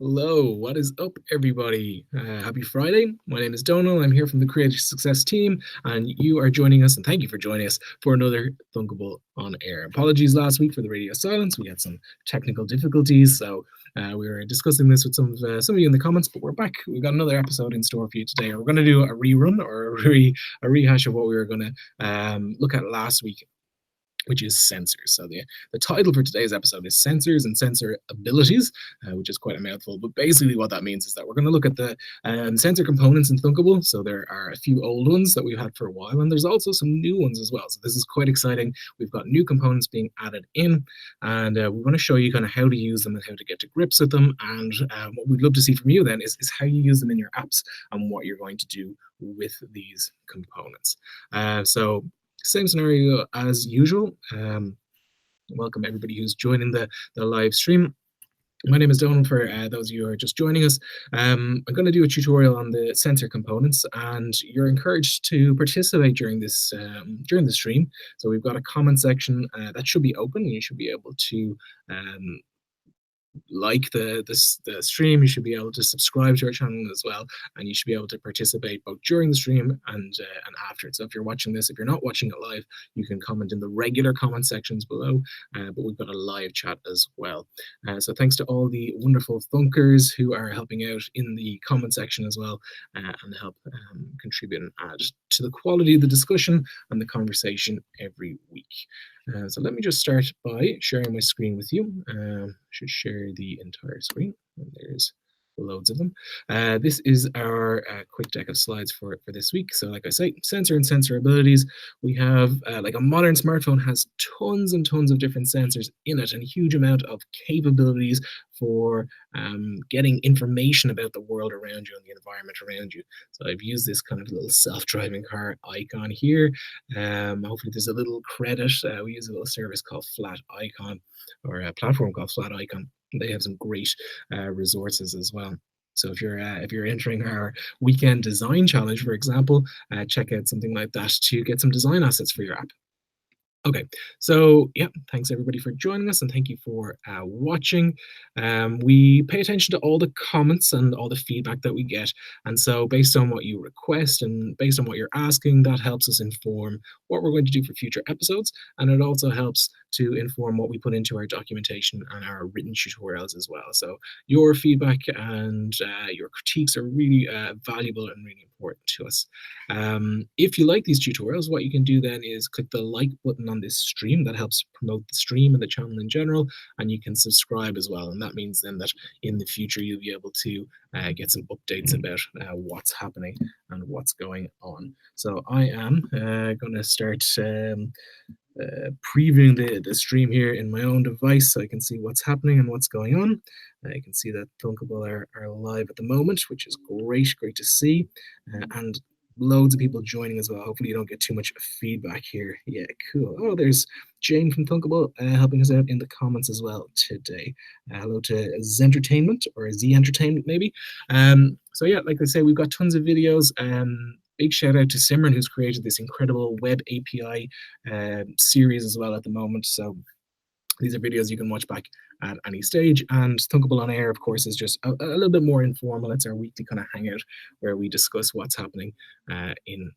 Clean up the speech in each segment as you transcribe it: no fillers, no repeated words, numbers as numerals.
Hello, what is up, everybody? Happy Friday. My name is Donal. I'm here from the Creative Success team, and you are joining us, and thank you for joining us for another Thunkable on Air. Apologies last week for the radio silence. We had some technical difficulties, so we were discussing this with some of you in the comments, but we're back. We've got another episode in store for you today. We're going to do a rerun or a rehash of what we were going to look at last week, which is sensors. So the title for today's episode is Sensors and Sensor Abilities, which is quite a mouthful. But basically what that means is that we're going to look at the sensor components in Thunkable. So there are a few old ones that we've had for a while, and there's also some new ones as well. So this is quite exciting. We've got new components being added in, and we want to show you kind of how to use them and how to get to grips with them. And what we'd love to see from you then is how you use them in your apps and what you're going to do with these components. So same scenario as usual. Welcome everybody who's joining the live stream. My name is Donal, for those of you who are just joining us. I'm going to do a tutorial on the sensor components, and you're encouraged to participate during this stream. So we've got a comment section that should be open, and you should be able to like the stream. You should be able to subscribe to our channel as well, and you should be able to participate both during the stream and after it. So if you're watching this, if you're not watching it live, you can comment in the regular comment sections below, but we've got a live chat as well. So thanks to all the wonderful thunkers who are helping out in the comment section as well, and help contribute and add to the quality of the discussion and the conversation every week. So let me just start by sharing my screen with you. I should share the entire screen. And there's loads of them. This is our quick deck of slides for this week. So like I say, sensor and sensor abilities. We have like a modern smartphone has tons and tons of different sensors in it, and a huge amount of capabilities for getting information about the world around you and the environment around you. So I've used this kind of little self-driving car icon here. Hopefully there's a little credit. We use a little service called Flat Icon, or a platform called Flat Icon. They have some great resources as well. So if you're entering our weekend design challenge, for example, check out something like that to get some design assets for your app. Okay, so yeah, thanks everybody for joining us, and thank you for watching. We pay attention to all the comments and all the feedback that we get, and so based on what you request and based on what you're asking, that helps us inform what we're going to do for future episodes, and it also helps to inform what we put into our documentation and our written tutorials as well. So your feedback and your critiques are really valuable and really important to us. If you like these tutorials, what you can do then is click the like button on this stream. That helps promote the stream and the channel in general, and you can subscribe as well. And that means then that in the future you'll be able to get some updates about what's happening and what's going on. So I am going to start previewing the stream here in my own device so I can see what's happening and what's going on. You can see that Thunkable are live at the moment, which is great to see. And loads of people joining as well. Hopefully you don't get too much feedback here. Yeah, cool. Oh, there's Jane from Thunkable helping us out in the comments as well today. Hello to Zentertainment, or Z Entertainment maybe. So yeah, like I say, we've got tons of videos. Big shout out to Simran, who's created this incredible web API series as well at the moment. So these are videos you can watch back at any stage. And Thunkable on Air, of course, is just a little bit more informal. It's our weekly kind of hangout where we discuss what's happening in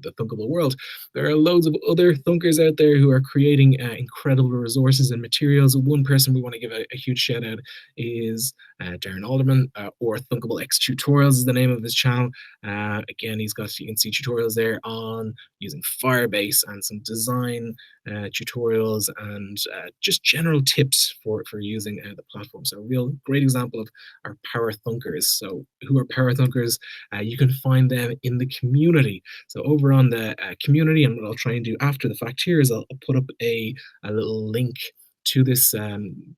the Thunkable world. There are loads of other Thunkers out there who are creating incredible resources and materials. One person we want to give a huge shout out is Darren Alderman, or Thunkable X Tutorials is the name of his channel. Again, you can see tutorials there on using Firebase and some design tutorials and just general tips for using the platform. So a real great example of our Power Thunkers. So who are Power Thunkers? You can find them in the community. So over on the community, and what I'll try and do after the fact here is I'll put up a little link to this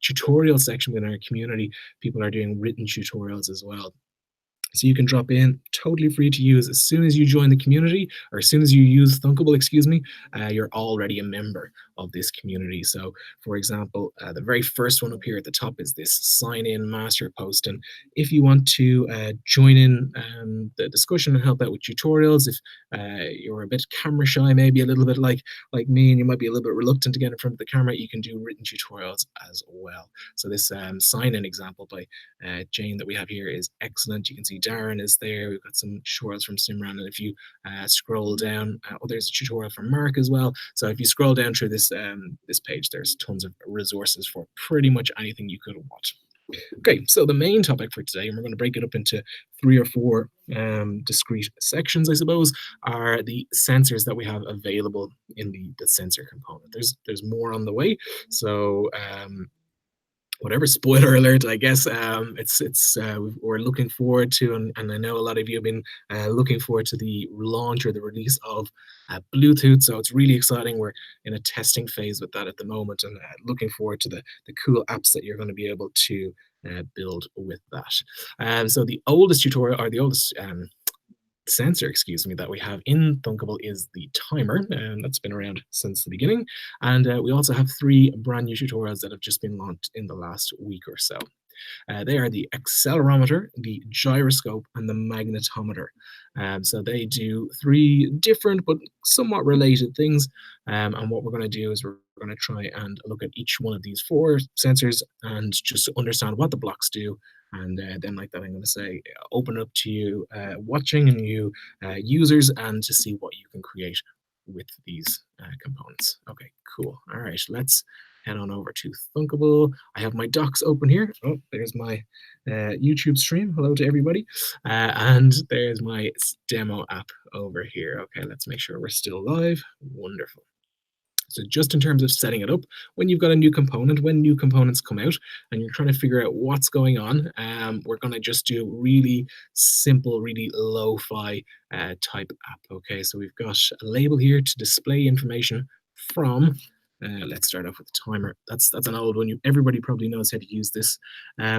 tutorial section within our community. People are doing written tutorials as well. So you can drop in, totally free to use as soon as you join the community, or as soon as you use Thunkable, excuse me, you're already a member of this community. So for example, the very first one up here at the top is this sign in master post. And if you want to join in the discussion and help out with tutorials, if you're a bit camera shy, maybe a little bit like me, and you might be a little bit reluctant to get in front of the camera, you can do written tutorials as well. So this sign in example by Jane that we have here is excellent. You can see Darren is there. We've got some tutorials from Simran, and if you scroll down, there's a tutorial from Mark as well. So if you scroll down through this this page, there's tons of resources for pretty much anything you could want. Okay, so the main topic for today, and we're going to break it up into 3 or 4 discrete sections, I suppose, are the sensors that we have available in the sensor component. There's more on the way, so whatever, spoiler alert, I guess. It's we're looking forward to, and I know a lot of you have been looking forward to the launch or the release of Bluetooth. So it's really exciting. We're in a testing phase with that at the moment, and looking forward to the cool apps that you're going to be able to build with that. So the oldest tutorial, or the oldest sensor, excuse me, that we have in Thunkable is the timer, and that's been around since the beginning. And we also have 3 brand new tutorials that have just been launched in the last week or so. They are the Accelerometer, the Gyroscope, and the Magnetometer. So they do 3 different but somewhat related things. And what we're going to do is we're going to try and look at each one of these 4 sensors and just understand what the blocks do. And then, like that, I'm going to say, open up to you watching and you users, and to see what you can create with these components. Okay, cool. All right, let's head on over to Thunkable. I have my docs open here. Oh, there's my YouTube stream. Hello to everybody. And there's my demo app over here. Okay, let's make sure we're still live. Wonderful. So just in terms of setting it up, when you've got a new component, when new components come out and you're trying to figure out what's going on, we're going to just do really simple, really lo-fi type app. Okay, so we've got a label here to display information from. Let's start off with the timer. That's an old one. Everybody probably knows how to use this.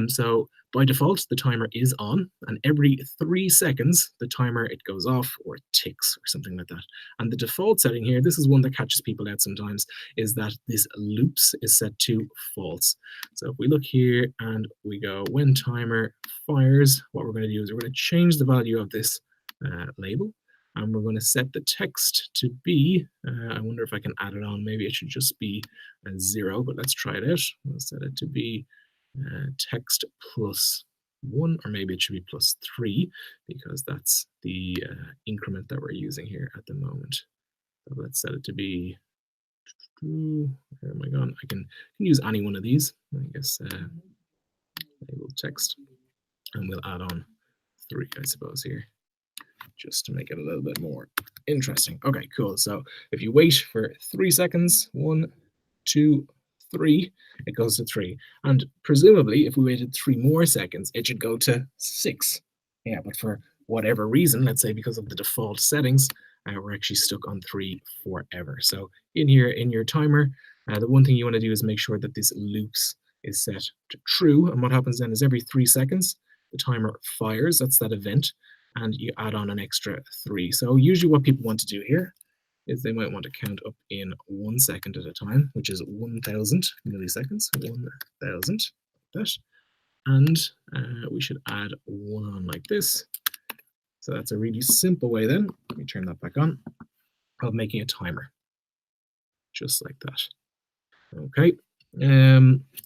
So by default, the timer is on, and every 3 seconds, the timer, it goes off or it ticks or something like that. And the default setting here, this is one that catches people out sometimes, is that this loops is set to false. So if we look here and we go when timer fires, what we're going to do is we're going to change the value of this label. And we're going to set the text to be, I wonder if I can add it on. Maybe it should just be a 0, but let's try it out. We'll set it to be text plus 1, or maybe it should be plus 3, because that's the increment that we're using here at the moment. So let's set it to be, where am I going? I can use any one of these, I guess, label text, and we'll add on 3, I suppose, here, just to make it a little bit more interesting. Okay, cool. So if you wait for 3 seconds, 1, 2, 3, it goes to 3. And presumably, if we waited 3 more seconds, it should go to 6. Yeah, but for whatever reason, let's say because of the default settings, we're actually stuck on 3 forever. So in here, in your timer, the one thing you want to do is make sure that this loops is set to true. And what happens then is every 3 seconds, the timer fires. That's that event. And you add on an extra 3. So usually what people want to do here is they might want to count up in 1 second at a time, which is 1,000 milliseconds, 1,000, that. And we should add 1 on like this. So that's a really simple way then, let me turn that back on, of making a timer, just like that. Okay,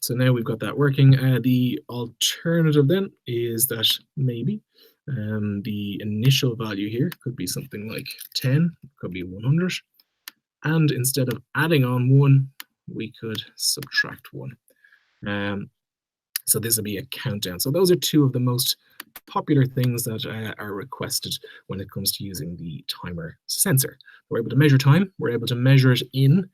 so now we've got that working. The alternative then is that maybe the initial value here could be something like 10, could be 100. And instead of adding on 1, we could subtract 1. So this will be a countdown. So those are 2 of the most popular things that are requested when it comes to using the timer sensor. We're able to measure time. We're able to measure it in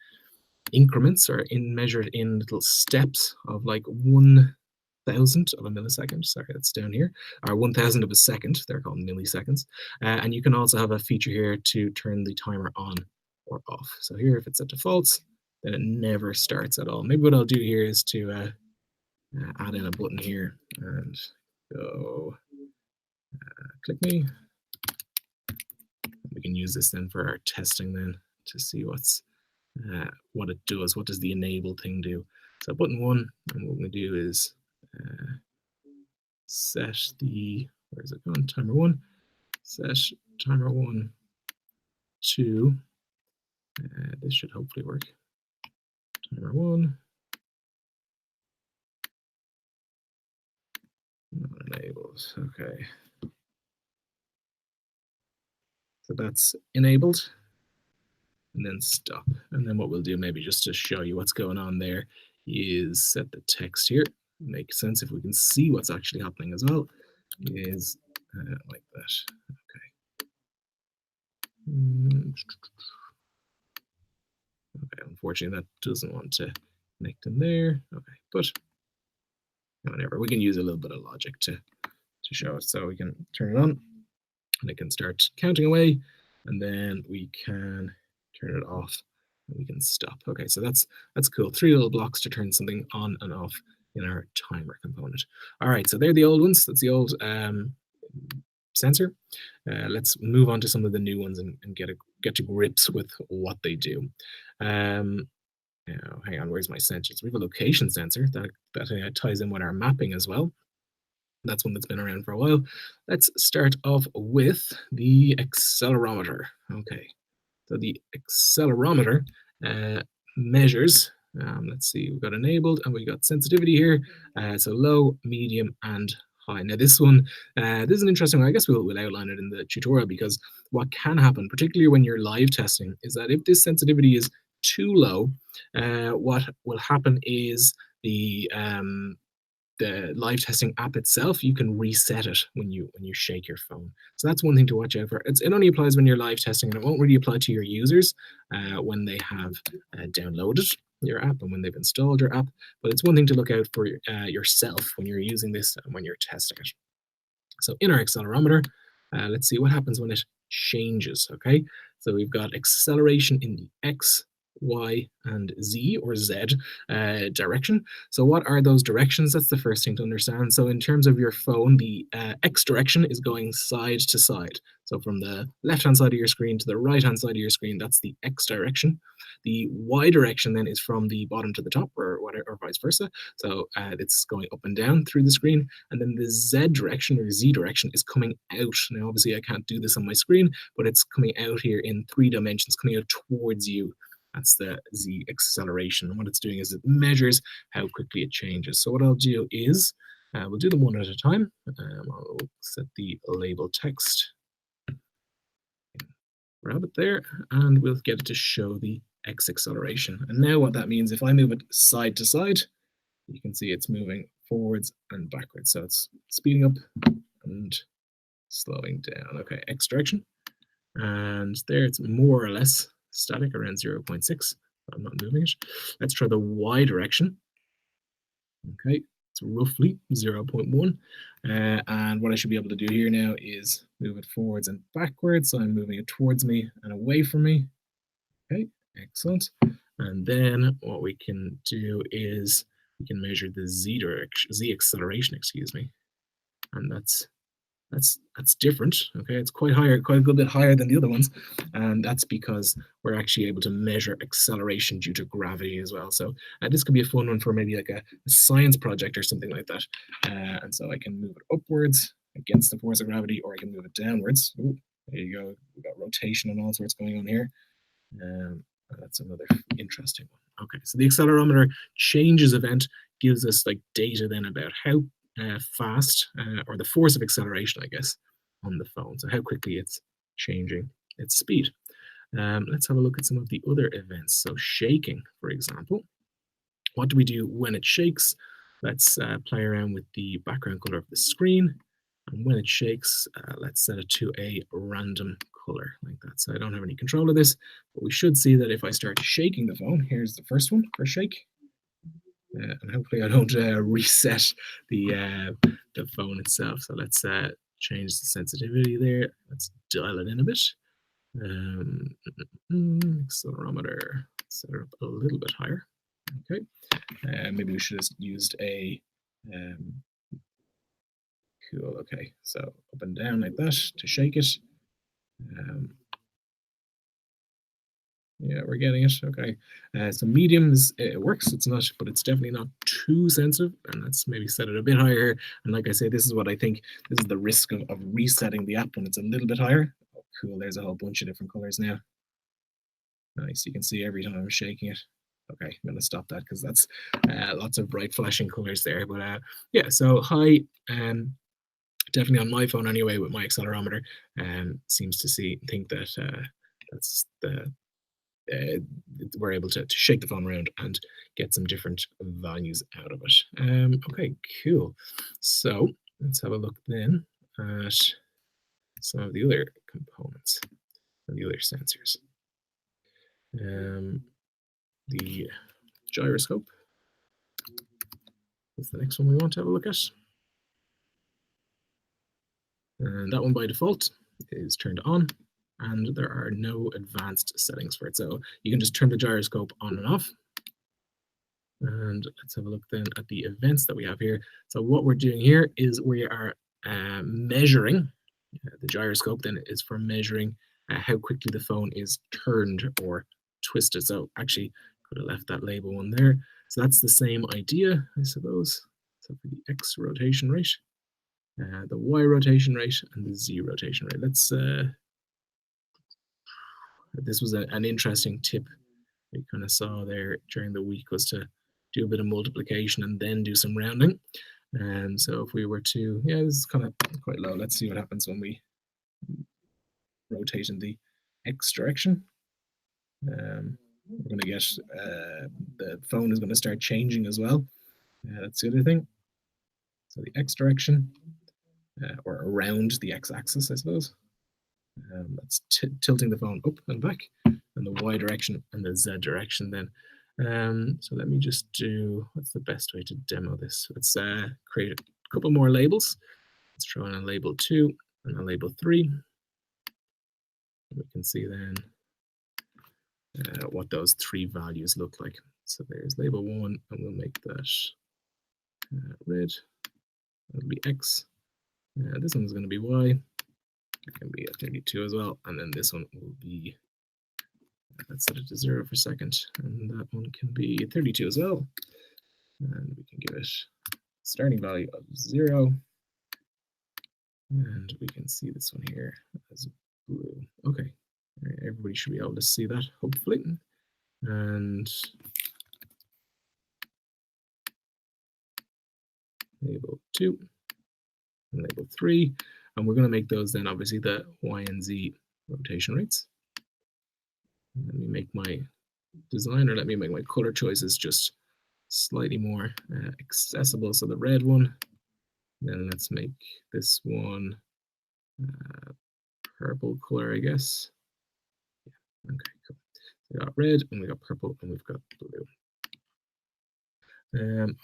increments, or measure it in little steps of like 1,000 of a millisecond. Sorry, that's down here. Or 1,000 of a second. They're called milliseconds. And you can also have a feature here to turn the timer on or off. So here, if it's at defaults, then it never starts at all. Maybe what I'll do here is to add in a button here and go click me. We can use this then for our testing then to see what it does. What does the enable thing do? So button 1, and what we're going to do is set the, where is it going? Timer 1. Set timer 1 to, this should hopefully work. Timer 1. Not enabled. Okay. So that's enabled. And then stop. And then what we'll do, maybe just to show you what's going on there, is set the text here. Make sense if we can see what's actually happening as well. Is like that. Okay. Okay, unfortunately that doesn't want to connect in there. Okay, but whatever. We can use a little bit of logic to show it. So we can turn it on, and it can start counting away, and then we can turn it off, and we can stop. Okay, so that's cool. 3 little blocks to turn something on and off in our timer component. All right, so they're the old ones. That's the old sensor. Let's move on to some of the new ones and get to grips with what they do. Now, hang on, where's my sensors? We have a location sensor that ties in with our mapping as well. That's one that's been around for a while. Let's start off with the accelerometer. Okay, so the accelerometer measures, let's see, we've got enabled and we got sensitivity here. So low, medium, and high. Now this one, this is an interesting one. I guess we'll outline it in the tutorial, because what can happen, particularly when you're live testing, is that if this sensitivity is too low, what will happen is the live testing app itself, you can reset it when you shake your phone. So that's one thing to watch out for. It only applies when you're live testing, and it won't really apply to your users when they have downloaded your app and when they've installed your app. But it's one thing to look out for yourself when you're using this and when you're testing it. So in our accelerometer, let's see what happens when it changes. Okay, so we've got acceleration in the X, Y, and Z or Z direction. So what are those directions? That's the first thing to understand. So in terms of your phone, the X direction is going side to side. So from the left-hand side of your screen to the right-hand side of your screen, that's the X direction. The Y direction then is from the bottom to the top, or whatever, or vice versa. So it's going up and down through the screen. And then the Z direction or Z direction is coming out. Now, obviously, I can't do this on my screen, but it's coming out here in 3 dimensions, coming out towards you. That's the Z acceleration. And what it's doing is it measures how quickly it changes. So what I'll do is, we'll do them one at a time. I'll set the label text, grab it there, and we'll get it to show the X acceleration. And now what that means, if I move it side to side, you can see it's moving forwards and backwards. So it's speeding up and slowing down. Okay, X direction. And there it's more or less static around 0.6. I'm not moving it. Let's try the Y direction. Okay, it's roughly 0.1. And what I should be able to do here now is move it forwards and backwards. So I'm moving it towards me and away from me. Okay, excellent. And then what we can do is we can measure the Z direction, Z acceleration, excuse me. And that's different. Okay, it's quite higher, quite a good bit higher than the other ones, and that's because we're actually able to measure acceleration due to gravity as well. So this could be a fun one for maybe like a science project or something like that. And so I can move it upwards against the force of gravity, or I can move it downwards. Ooh, there you go. We've got rotation and all sorts going on here. That's another interesting one. Okay, so the accelerometer changes event gives us like data then about how fast, or the force of acceleration, I guess, on the phone. So how quickly it's changing its speed. Let's have a look at some of the other events. So shaking, for example. What do we do when it shakes? Let's play around with the background color of the screen. And when it shakes, let's set it to a random color like that. So I don't have any control of this, but we should see that if I start shaking the phone, here's the first one for shake. And hopefully I don't reset the phone itself. So let's change the sensitivity there. Let's dial it in a bit. Accelerometer, set it up a little bit higher. Okay, maybe we should have used a Cool. Okay. So up and down like that to shake it. Um, yeah, we're getting it. Okay. So mediums, it works. It's not, but it's definitely not too sensitive. And let's maybe set it a bit higher. And like I say, this is what I think. This is the risk of resetting the app when it's a little bit higher. Oh, cool. There's a whole bunch of different colors now. Nice. You can see every time I'm shaking it. Okay, I'm going to stop that because that's lots of bright flashing colors there. But yeah, so high, definitely on my phone anyway with my accelerometer, seems to think that that's the we're able to shake the phone around and get some different values out of it. Okay, cool. So let's have a look then at some of the other components and the other sensors. The gyroscope is the next one we want to have a look at. And that one by default is turned on, and there are no advanced settings for it. So you can just turn the gyroscope on and off. And let's have a look then at the events that we have here. So what we're doing here is we are measuring, the gyroscope then is for measuring how quickly the phone is turned or twisted. So actually could have left that label one there. So that's the same idea, I suppose. So for the X rotation rate, the Y rotation rate, and the Z rotation rate. Let's. This was an interesting tip we kind of saw there during the week, was to do a bit of multiplication and then do some rounding. And so if we were to, yeah, this is kind of quite low. Let's see what happens when we rotate in the X direction. We're going to get the phone is going to start changing as well. That's the other thing. So the X direction, or around the X axis, I suppose. That's tilting the phone up and back, and the Y direction and the Z direction then. So let me just do, what's the best way to demo this? Let's create a couple more labels. Let's throw in a label 2 and a label 3. We can see then what those 3 values look like. So there's label 1, and we'll make that red. That'll be X. This one's going to be Y. It can be a 32 as well, and then this one will be, let's set it to 0 for a second, and that one can be 32 as well. And we can give it a starting value of 0, and we can see this one here as blue. Okay, everybody should be able to see that, hopefully. And label 2 and label 3, and we're going to make those then obviously the Y and Z rotation rates. Let me make my design, or let me make my color choices just slightly more accessible. So the red one, then let's make this one purple color, I guess. Yeah. Okay, cool. So we got red, and we got purple, and we've got blue.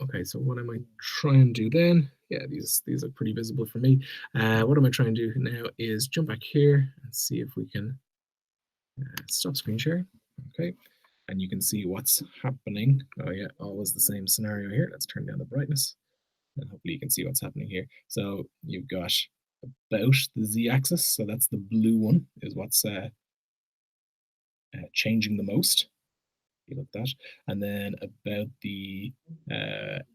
Okay, so what I might try and do then, yeah, these are pretty visible for me. What I might try and do now is jump back here and see if we can stop screen sharing. Okay, and you can see what's happening. Oh yeah, always the same scenario here. Let's turn down the brightness, and hopefully you can see what's happening here. So you've got about the Z-axis, so that's the blue one, is what's changing the most. You look at that, and then about the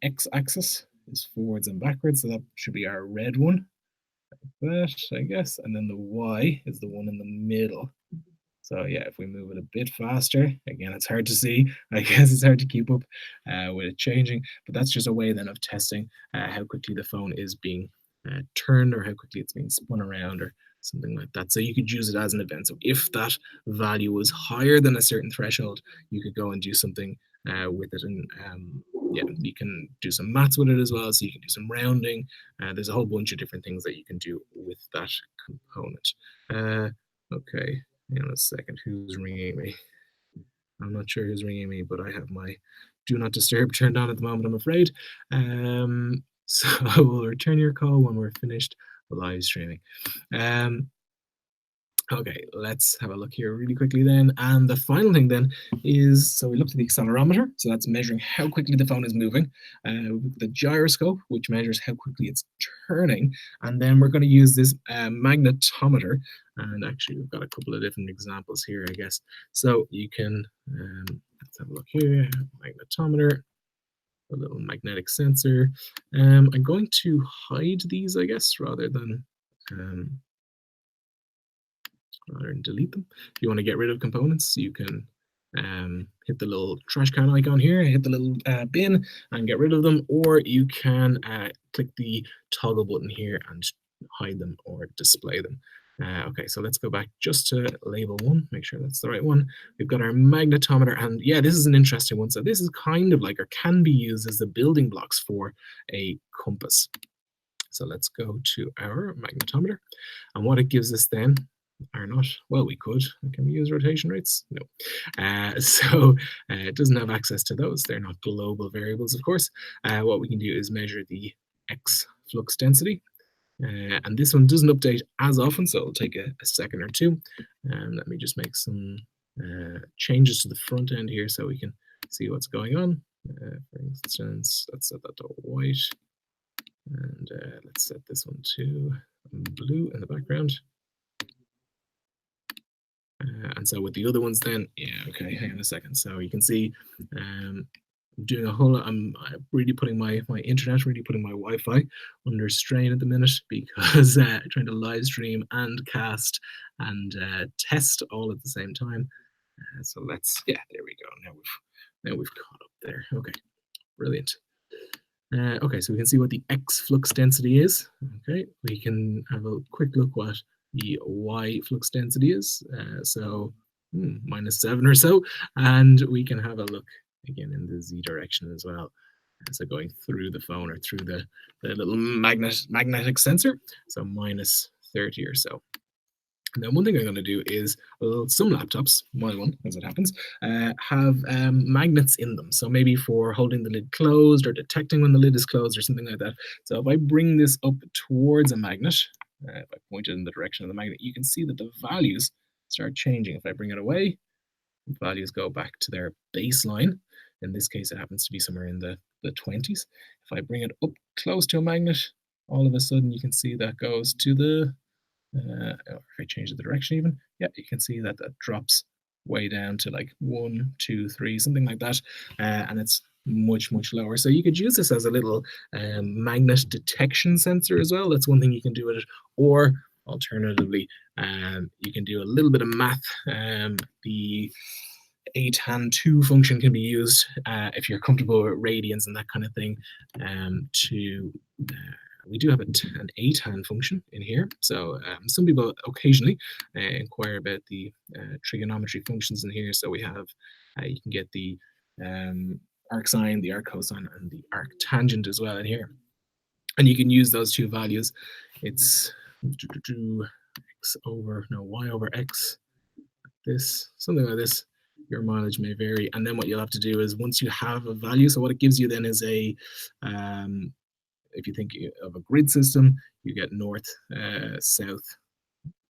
X-axis is forwards and backwards, so that should be our red one, like that, I guess, and then the Y is the one in the middle. So yeah, if we move it a bit faster, again, it's hard to see. I guess it's hard to keep up with it changing, but that's just a way then of testing how quickly the phone is being turned, or how quickly it's being spun around, or something like that. So you could use it as an event. So if that value was higher than a certain threshold, you could go and do something with it, and yeah, you can do some maths with it as well. So you can do some rounding. There's a whole bunch of different things that you can do with that component. Okay. Hang on a second, who's ringing me? I'm not sure who's ringing me, but I have my do not disturb turned on at the moment, I'm afraid. So I will return your call when we're finished live streaming. Okay, let's have a look here really quickly then. And the final thing then is, so we looked at the accelerometer, so that's measuring how quickly the phone is moving. The gyroscope, which measures how quickly it's turning. And then we're going to use this magnetometer. And actually, we've got a couple of different examples here, I guess. So you can, let's have a look here, magnetometer, a little magnetic sensor. I'm going to hide these, I guess, um, rather than delete them. If you want to get rid of components, you can hit the little trash can icon here, hit the little bin and get rid of them, or you can click the toggle button here and hide them or display them. Okay, so let's go back just to label one, make sure that's the right one. We've got our magnetometer, and yeah, this is an interesting one. So this is kind of like, or can be used as the building blocks for a compass. So let's go to our magnetometer, and what it gives us then are not, well, we could. Can we use rotation rates? No. It doesn't have access to those. They're not global variables, of course. What we can do is measure the X flux density. And this one doesn't update as often, so it'll take a second or two. Let me just make some changes to the front end here so we can see what's going on. For instance, let's set that to white. And let's set this one to blue in the background. And so with the other ones then, yeah, okay, hang on a second. So you can see I'm doing a whole lot, I'm really putting my internet, really putting my Wi-Fi under strain at the minute because trying to live stream and cast and test all at the same time. So let's, yeah, there we go. Now we've caught up there. Okay, brilliant. Okay, so we can see what the X flux density is. Okay, we can have a quick look what the Y flux density is. -7 or so. And we can have a look again in the Z direction as well. So going through the phone or through the little magnetic sensor. So -30 or so. Now, one thing I'm going to do is, well, some laptops, my one, as it happens, have magnets in them. So maybe for holding the lid closed or detecting when the lid is closed or something like that. So if I bring this up towards a magnet, if I point it in the direction of the magnet, you can see that the values start changing. If I bring it away, the values go back to their baseline. In this case, it happens to be somewhere in the 20s. If I bring it up close to a magnet, all of a sudden you can see that goes to the if I change the direction even, yeah, you can see that that drops way down to like 1, 2, 3, something like that, and it's much lower. So you could use this as a little magnet detection sensor as well. That's one thing you can do with it. Or alternatively, you can do a little bit of math. The tan2 function can be used if you're comfortable with radians and that kind of thing to we do have an ATAN function in here. So some people occasionally inquire about the trigonometry functions in here. So we have, you can get the arcsine, the arccosine, and the arctangent as well in here. And you can use those two values. It's x over, no, y over x, this, something like this. Your mileage may vary. And then what you'll have to do is once you have a value, so what it gives you then is a, if you think of a grid system, you get north, south,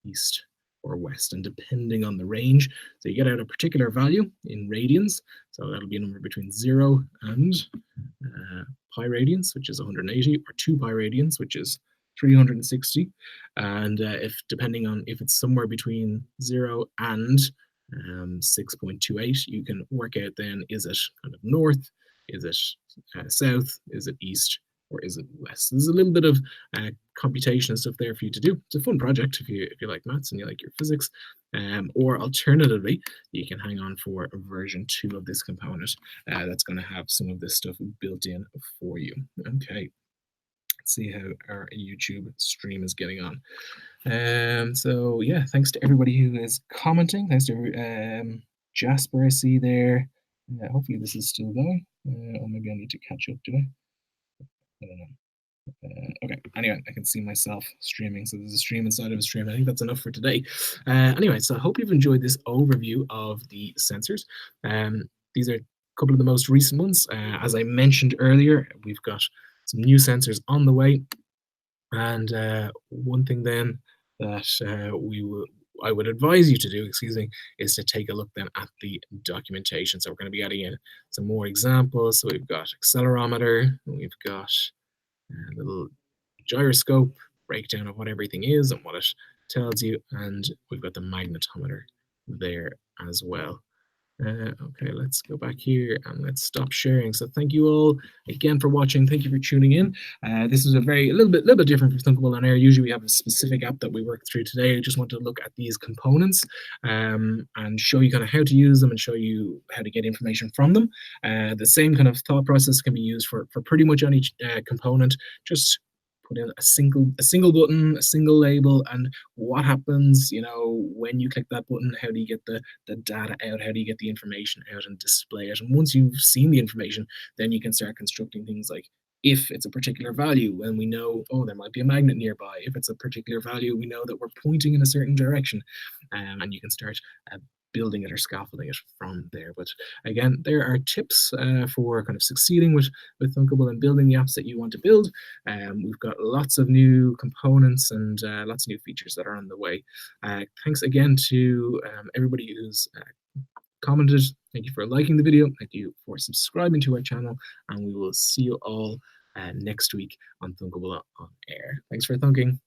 east, or west, and depending on the range, so you get out a particular value in radians. So that'll be a number between 0 and pi radians, which is 180, or 2 pi radians, which is 360. And if depending on if it's somewhere between 0 and 6.28, you can work out then, is it kind of north, is it south, is it east, or is it west? There's a little bit of computation and stuff there for you to do. It's a fun project if you like maths and you like your physics. Or alternatively, you can hang on for a version 2 of this component that's going to have some of this stuff built in for you. Okay, let's see how our YouTube stream is getting on. So yeah, thanks to everybody who is commenting. Thanks to Jasper, I see there. Hopefully this is still going. Or maybe I need to catch up, do I? I don't know. Okay, anyway, I can see myself streaming, so there's a stream inside of a stream. I think that's enough for today. Anyway, so I hope you've enjoyed this overview of the sensors. These are a couple of the most recent ones. As I mentioned earlier, we've got some new sensors on the way. And one thing then that I would advise you to do, excuse me, is to take a look then at the documentation. So we're going to be adding in some more examples. So we've got accelerometer, we've got a little gyroscope, breakdown of what everything is and what it tells you, and we've got the magnetometer there as well. Okay, let's go back here and let's stop sharing. So thank you all again for watching. Thank you for tuning in. This is a little bit different from Thunkable and Eyre. Usually we have a specific app that we work through today. I just want to look at these components and show you kind of how to use them and show you how to get information from them. The same kind of thought process can be used for pretty much any component. Just put in a single button, a single label, and what happens, when you click that button, how do you get the data out, how do you get the information out and display it? And once you've seen the information, then you can start constructing things like, if it's a particular value, and we know, oh, there might be a magnet nearby. If it's a particular value, we know that we're pointing in a certain direction, and you can start building it or scaffolding it from there. But again, there are tips for kind of succeeding with Thunkable and building the apps that you want to build. We've got lots of new components and lots of new features that are on the way. Thanks again to everybody who's commented. Thank you for liking the video. Thank you for subscribing to our channel, and we will see you all next week on Thunkable on Eyre. Thanks for thunking.